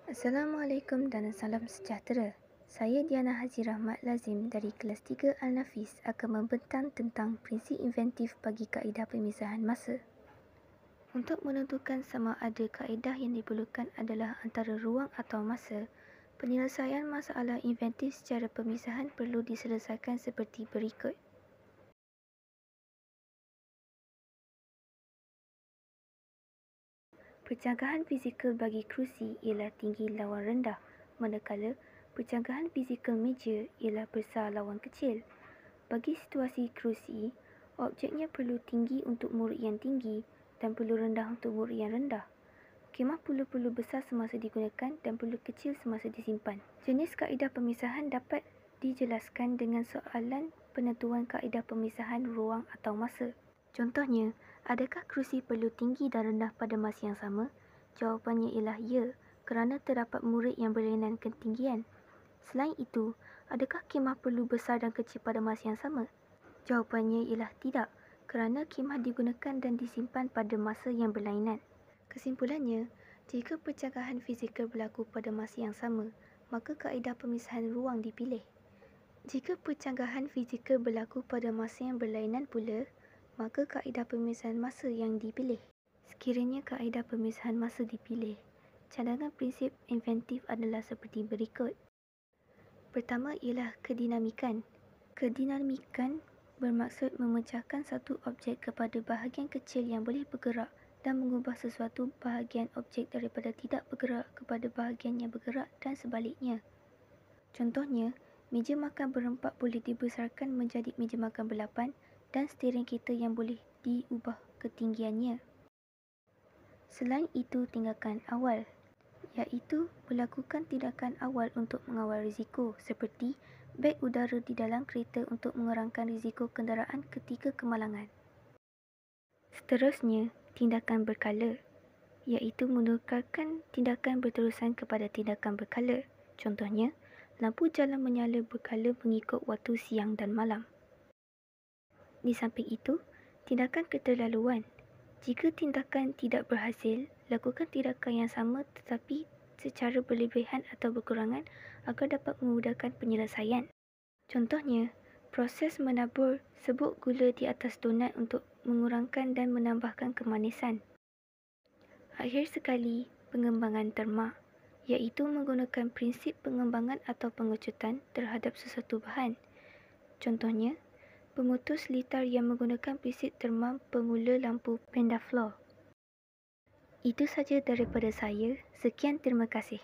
Assalamualaikum dan salam sejahtera. Saya Diana Haji Rahmat Lazim dari kelas 3 Al-Nafis akan membentang tentang prinsip inventif bagi kaedah pemisahan masa. Untuk menentukan sama ada kaedah yang diperlukan adalah antara ruang atau masa, penyelesaian masalah inventif secara pemisahan perlu diselesaikan seperti berikut. Perjangkaan fizikal bagi kerusi ialah tinggi lawan rendah, manakala perjangkaan fizikal meja ialah besar lawan kecil. Bagi situasi kerusi, objeknya perlu tinggi untuk murid yang tinggi dan perlu rendah untuk murid yang rendah. Kemah perlu besar semasa digunakan dan perlu kecil semasa disimpan. Jenis kaedah pemisahan dapat dijelaskan dengan soalan penentuan kaedah pemisahan ruang atau masa. Contohnya, adakah kerusi perlu tinggi dan rendah pada masa yang sama? Jawapannya ialah ya, kerana terdapat murid yang berlainan ketinggian. Selain itu, adakah kemah perlu besar dan kecil pada masa yang sama? Jawapannya ialah tidak, kerana kemah digunakan dan disimpan pada masa yang berlainan. Kesimpulannya, jika perjangkaan fizikal berlaku pada masa yang sama, maka kaedah pemisahan ruang dipilih. Jika perjangkaan fizikal berlaku pada masa yang berlainan pula, maka kaedah pemisahan masa yang dipilih. Sekiranya kaedah pemisahan masa dipilih, cadangan prinsip inventif adalah seperti berikut. Pertama ialah kedinamikan. Kedinamikan bermaksud memecahkan satu objek kepada bahagian kecil yang boleh bergerak dan mengubah sesuatu bahagian objek daripada tidak bergerak kepada bahagian yang bergerak dan sebaliknya. Contohnya, meja makan berempat boleh dibesarkan menjadi meja makan berlapan dan steering kereta yang boleh diubah ketinggiannya. Selain itu, tindakan awal, iaitu melakukan tindakan awal untuk mengawal risiko seperti beg udara di dalam kereta untuk mengurangkan risiko kenderaan ketika kemalangan. Seterusnya, tindakan berkala, iaitu menukarkan tindakan berterusan kepada tindakan berkala. Contohnya, lampu jalan menyala berkala mengikut waktu siang dan malam. Di samping itu, tindakan keterlaluan. Jika tindakan tidak berhasil, lakukan tindakan yang sama tetapi secara berlebihan atau berkurangan agar dapat memudahkan penyelesaian. Contohnya, proses menabur serbuk gula di atas donat untuk mengurangkan dan menambahkan kemanisan. Akhir sekali, pengembangan terma, iaitu menggunakan prinsip pengembangan atau pengecutan terhadap sesuatu bahan. Contohnya, pemutus litar yang menggunakan prinsip terma pemula lampu Pendaflor. Itu saja daripada saya. Sekian, terima kasih.